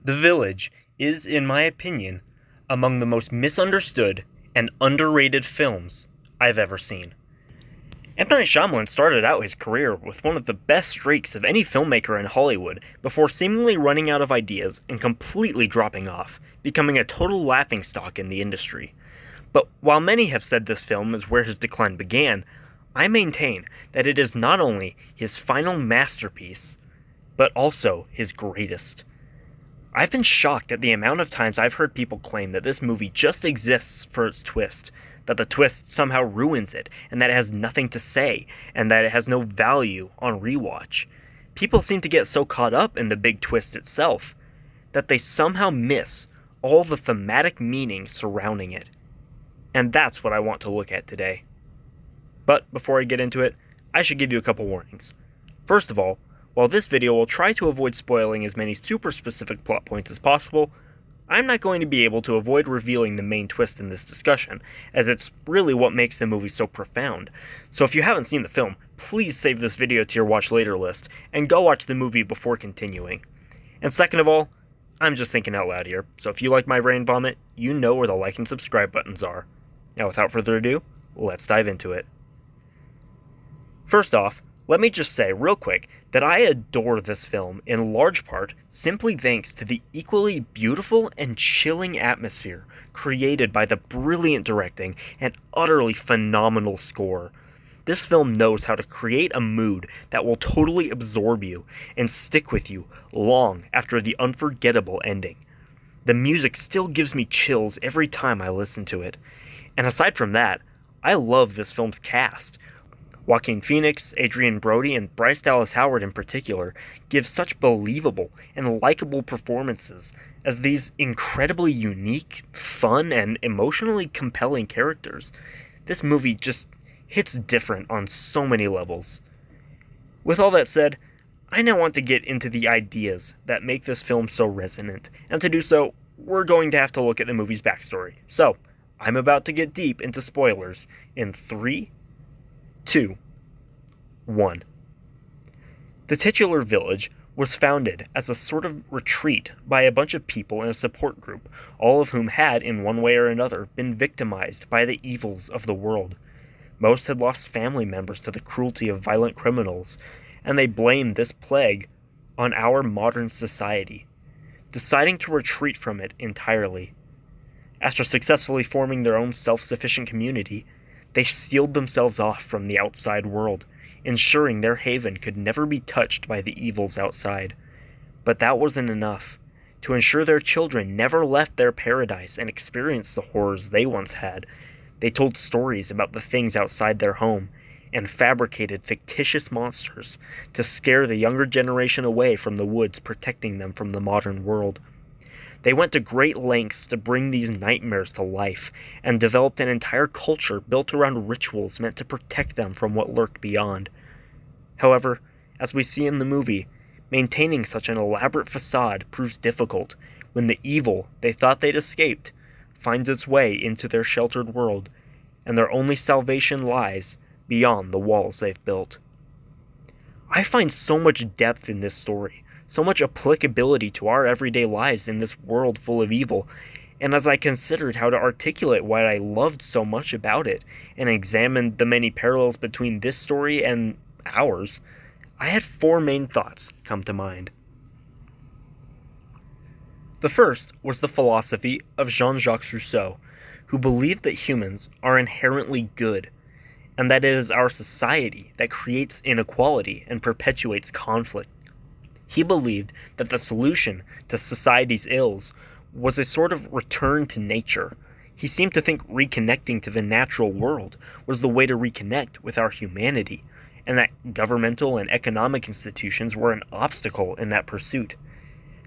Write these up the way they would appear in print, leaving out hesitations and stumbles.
The Village is, in my opinion, among the most misunderstood and underrated films I've ever seen. M. Night Shyamalan started out his career with one of the best streaks of any filmmaker in Hollywood before seemingly running out of ideas and completely dropping off, becoming a total laughingstock in the industry. But while many have said this film is where his decline began, I maintain that it is not only his final masterpiece, but also his greatest. I've been shocked at the amount of times I've heard people claim that this movie just exists for its twist, that the twist somehow ruins it, and that it has nothing to say, and that it has no value on rewatch. People seem to get so caught up in the big twist itself that they somehow miss all the thematic meaning surrounding it. And that's what I want to look at today. But before I get into it, I should give you a couple warnings. First of all, while this video will try to avoid spoiling as many super specific plot points as possible, I'm not going to be able to avoid revealing the main twist in this discussion, as it's really what makes the movie so profound. So if you haven't seen the film, please save this video to your watch later list, and go watch the movie before continuing. And second of all, I'm just thinking out loud here, so if you like my brain vomit, you know where the like and subscribe buttons are. Now without further ado, let's dive into it. First off, let me just say real quick that I adore this film in large part simply thanks to the equally beautiful and chilling atmosphere created by the brilliant directing and utterly phenomenal score. This film knows how to create a mood that will totally absorb you and stick with you long after the unforgettable ending. The music still gives me chills every time I listen to it. And aside from that, I love this film's cast. Joaquin Phoenix, Adrien Brody, and Bryce Dallas Howard in particular give such believable and likable performances as these incredibly unique, fun, and emotionally compelling characters. This movie just hits different on so many levels. With all that said, I now want to get into the ideas that make this film so resonant, and to do so, we're going to have to look at the movie's backstory. So, I'm about to get deep into spoilers in 3, 2, 1. The titular village was founded as a sort of retreat by a bunch of people in a support group, all of whom had, in one way or another, been victimized by the evils of the world. Most had lost family members to the cruelty of violent criminals, and they blamed this plague on our modern society, deciding to retreat from it entirely. After successfully forming their own self-sufficient community, they sealed themselves off from the outside world, ensuring their haven could never be touched by the evils outside. But that wasn't enough. To ensure their children never left their paradise and experienced the horrors they once had, they told stories about the things outside their home, and fabricated fictitious monsters to scare the younger generation away from the woods protecting them from the modern world. They went to great lengths to bring these nightmares to life, and developed an entire culture built around rituals meant to protect them from what lurked beyond. However, as we see in the movie, maintaining such an elaborate facade proves difficult when the evil they thought they'd escaped finds its way into their sheltered world, and their only salvation lies beyond the walls they've built. I find so much depth in this story, so much applicability to our everyday lives in this world full of evil, and as I considered how to articulate what I loved so much about it, and examined the many parallels between this story and ours, I had 4 main thoughts come to mind. The first was the philosophy of Jean-Jacques Rousseau, who believed that humans are inherently good, and that it is our society that creates inequality and perpetuates conflict. He believed that the solution to society's ills was a sort of return to nature. He seemed to think reconnecting to the natural world was the way to reconnect with our humanity, and that governmental and economic institutions were an obstacle in that pursuit.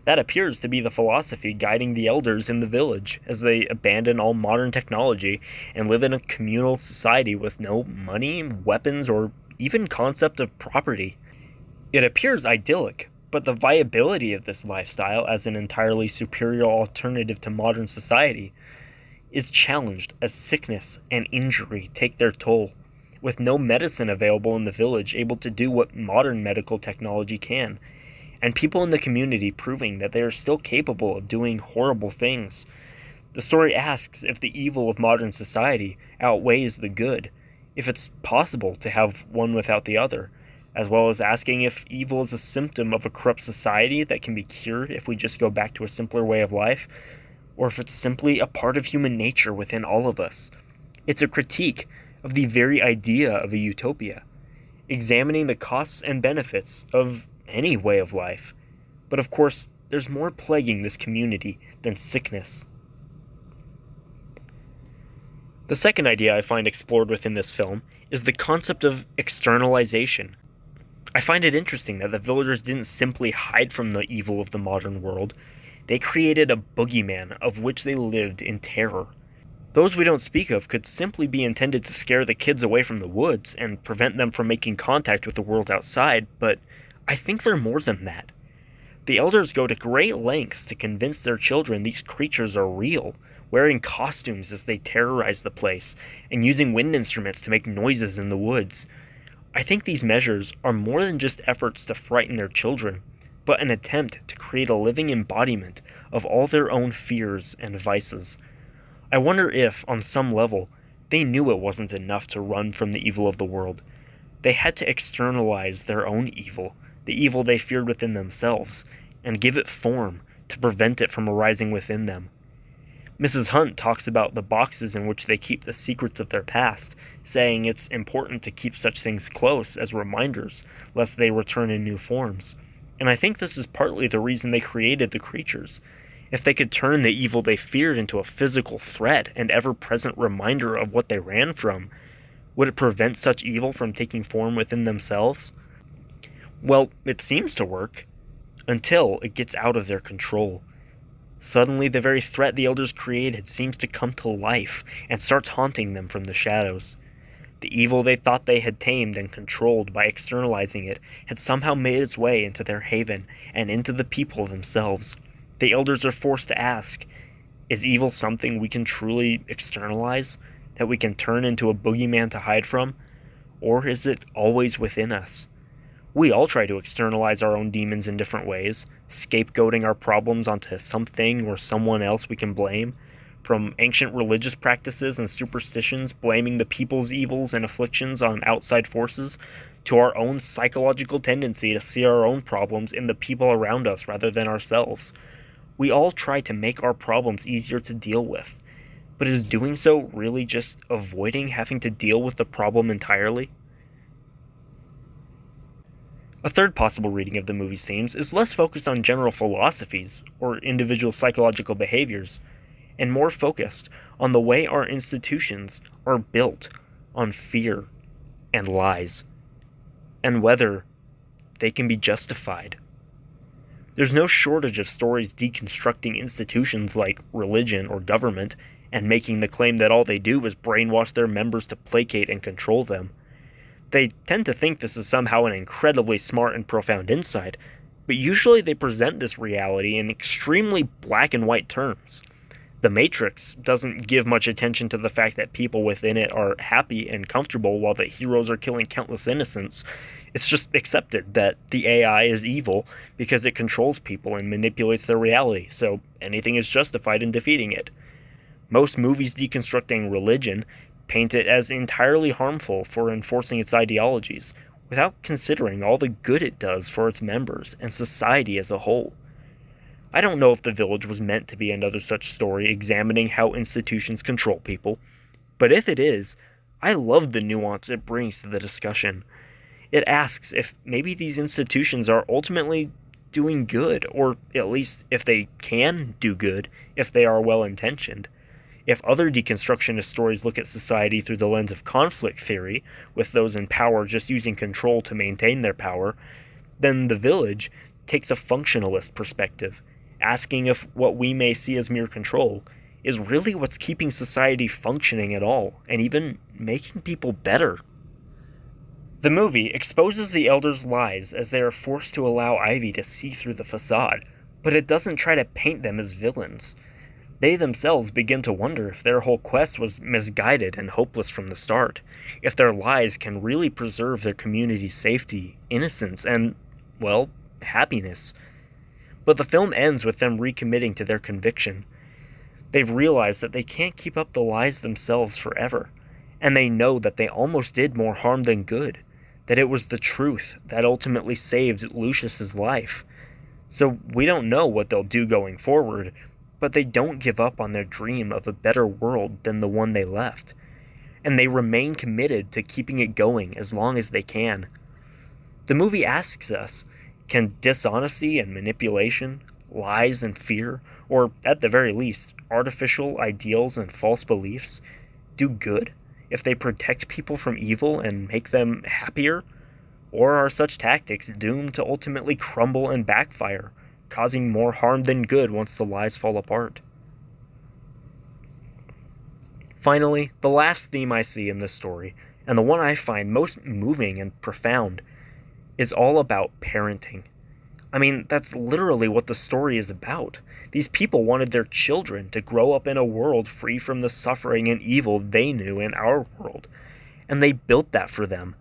That appears to be the philosophy guiding the elders in the village as they abandon all modern technology and live in a communal society with no money, weapons, or even concept of property. It appears idyllic, but the viability of this lifestyle as an entirely superior alternative to modern society is challenged as sickness and injury take their toll, with no medicine available in the village able to do what modern medical technology can, and people in the community proving that they are still capable of doing horrible things. The story asks if the evil of modern society outweighs the good, if it's possible to have one without the other, as well as asking if evil is a symptom of a corrupt society that can be cured if we just go back to a simpler way of life, or if it's simply a part of human nature within all of us. It's a critique of the very idea of a utopia, examining the costs and benefits of any way of life. But of course, there's more plaguing this community than sickness. The second idea I find explored within this film is the concept of externalization. I find it interesting that the villagers didn't simply hide from the evil of the modern world. They created a boogeyman of which they lived in terror. Those we don't speak of could simply be intended to scare the kids away from the woods and prevent them from making contact with the world outside, but I think they're more than that. The elders go to great lengths to convince their children these creatures are real, wearing costumes as they terrorize the place, and using wind instruments to make noises in the woods. I think these measures are more than just efforts to frighten their children, but an attempt to create a living embodiment of all their own fears and vices. I wonder if, on some level, they knew it wasn't enough to run from the evil of the world. They had to externalize their own evil, the evil they feared within themselves, and give it form to prevent it from arising within them. Mrs. Hunt talks about the boxes in which they keep the secrets of their past, saying it's important to keep such things close as reminders, lest they return in new forms. And I think this is partly the reason they created the creatures. If they could turn the evil they feared into a physical threat and ever-present reminder of what they ran from, would it prevent such evil from taking form within themselves? Well, it seems to work, until it gets out of their control. Suddenly, the very threat the elders created seems to come to life and starts haunting them from the shadows. The evil they thought they had tamed and controlled by externalizing it had somehow made its way into their haven and into the people themselves. The elders are forced to ask, is evil something we can truly externalize, that we can turn into a boogeyman to hide from? Or is it always within us? We all try to externalize our own demons in different ways, scapegoating our problems onto something or someone else we can blame. From ancient religious practices and superstitions blaming the people's evils and afflictions on outside forces, to our own psychological tendency to see our own problems in the people around us rather than ourselves. We all try to make our problems easier to deal with, but is doing so really just avoiding having to deal with the problem entirely? A third possible reading of the movie's themes is less focused on general philosophies or individual psychological behaviors, and more focused on the way our institutions are built on fear and lies, and whether they can be justified. There's no shortage of stories deconstructing institutions like religion or government and making the claim that all they do is brainwash their members to placate and control them. They tend to think this is somehow an incredibly smart and profound insight, but usually they present this reality in extremely black and white terms. The Matrix doesn't give much attention to the fact that people within it are happy and comfortable while the heroes are killing countless innocents. It's just accepted that the AI is evil because it controls people and manipulates their reality, so anything is justified in defeating it. Most movies deconstructing religion paint it as entirely harmful for enforcing its ideologies, without considering all the good it does for its members and society as a whole. I don't know if The Village was meant to be another such story examining how institutions control people, but if it is, I love the nuance it brings to the discussion. It asks if maybe these institutions are ultimately doing good, or at least if they can do good, if they are well-intentioned. If other deconstructionist stories look at society through the lens of conflict theory, with those in power just using control to maintain their power, then The Village takes a functionalist perspective, asking if what we may see as mere control is really what's keeping society functioning at all, and even making people better. The movie exposes the elders' lies as they are forced to allow Ivy to see through the facade, but it doesn't try to paint them as villains. They themselves begin to wonder if their whole quest was misguided and hopeless from the start, if their lies can really preserve their community's safety, innocence, and, well, happiness. But the film ends with them recommitting to their conviction. They've realized that they can't keep up the lies themselves forever, and they know that they almost did more harm than good, that it was the truth that ultimately saved Lucius's life. So we don't know what they'll do going forward, but they don't give up on their dream of a better world than the one they left, and they remain committed to keeping it going as long as they can. The movie asks us, can dishonesty and manipulation, lies and fear, or at the very least, artificial ideals and false beliefs, do good if they protect people from evil and make them happier? Or are such tactics doomed to ultimately crumble and backfire, causing more harm than good once the lies fall apart? Finally, the last theme I see in this story, and the one I find most moving and profound, is all about parenting. I mean, that's literally what the story is about. These people wanted their children to grow up in a world free from the suffering and evil they knew in our world, and they built that for them.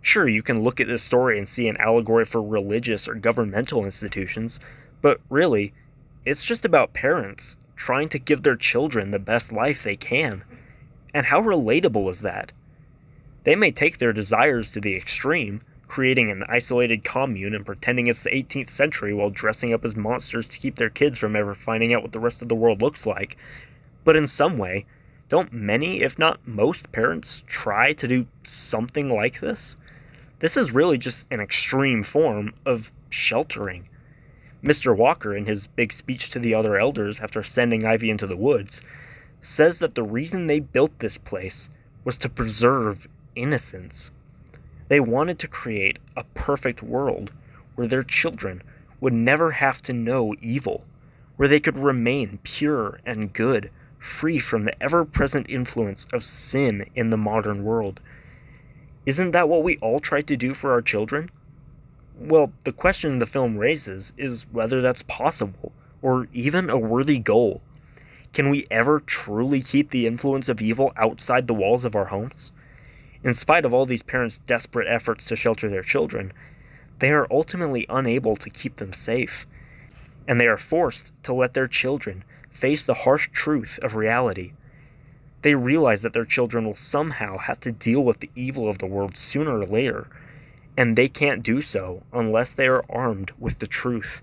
Sure, you can look at this story and see an allegory for religious or governmental institutions, but really, it's just about parents trying to give their children the best life they can. And how relatable is that? They may take their desires to the extreme, creating an isolated commune and pretending it's the 18th century while dressing up as monsters to keep their kids from ever finding out what the rest of the world looks like. But in some way, don't many, if not most, parents try to do something like this? This is really just an extreme form of sheltering. Mr. Walker, in his big speech to the other elders after sending Ivy into the woods, says that the reason they built this place was to preserve innocence. They wanted to create a perfect world where their children would never have to know evil, where they could remain pure and good, free from the ever-present influence of sin in the modern world. Isn't that what we all try to do for our children? Well, the question the film raises is whether that's possible, or even a worthy goal. Can we ever truly keep the influence of evil outside the walls of our homes? In spite of all these parents' desperate efforts to shelter their children, they are ultimately unable to keep them safe, and they are forced to let their children face the harsh truth of reality. They realize that their children will somehow have to deal with the evil of the world sooner or later, and they can't do so unless they are armed with the truth.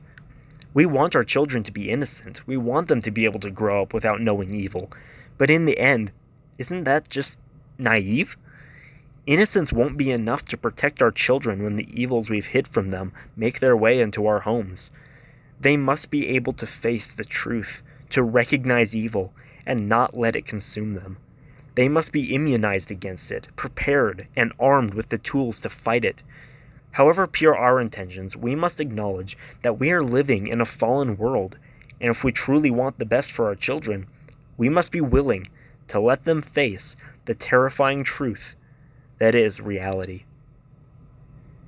We want our children to be innocent. We want them to be able to grow up without knowing evil. But in the end, isn't that just naive? Innocence won't be enough to protect our children when the evils we've hid from them make their way into our homes. They must be able to face the truth, to recognize evil, and not let it consume them. They must be immunized against it, prepared, and armed with the tools to fight it. However pure our intentions, we must acknowledge that we are living in a fallen world, and if we truly want the best for our children, we must be willing to let them face the terrifying truth that is reality.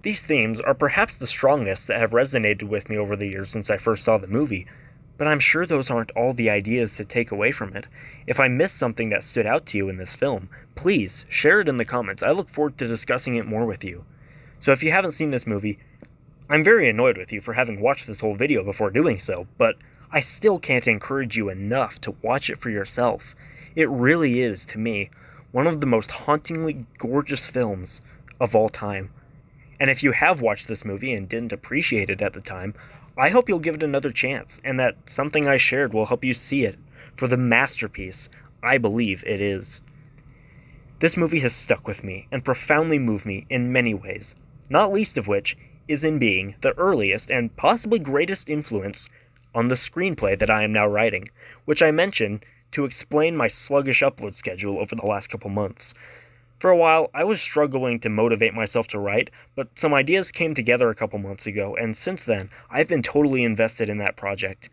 These themes are perhaps the strongest that have resonated with me over the years since I first saw the movie, but I'm sure those aren't all the ideas to take away from it. If I missed something that stood out to you in this film, please share it in the comments. I look forward to discussing it more with you. So if you haven't seen this movie, I'm very annoyed with you for having watched this whole video before doing so, but I still can't encourage you enough to watch it for yourself. It really is, to me, one of the most hauntingly gorgeous films of all time. And if you have watched this movie and didn't appreciate it at the time, I hope you'll give it another chance, and that something I shared will help you see it for the masterpiece I believe it is. This movie has stuck with me and profoundly moved me in many ways, not least of which is in being the earliest and possibly greatest influence on the screenplay that I am now writing, which I mentioned to explain my sluggish upload schedule over the last couple months. For a while, I was struggling to motivate myself to write, but some ideas came together a couple months ago, and since then, I've been totally invested in that project.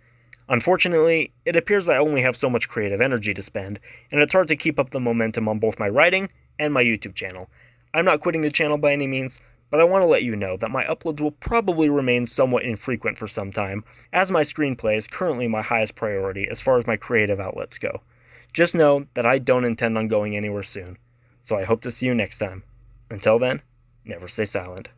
Unfortunately, it appears I only have so much creative energy to spend, and it's hard to keep up the momentum on both my writing and my YouTube channel. I'm not quitting the channel by any means, but I want to let you know that my uploads will probably remain somewhat infrequent for some time, as my screenplay is currently my highest priority as far as my creative outlets go. Just know that I don't intend on going anywhere soon, so I hope to see you next time. Until then, never stay silent.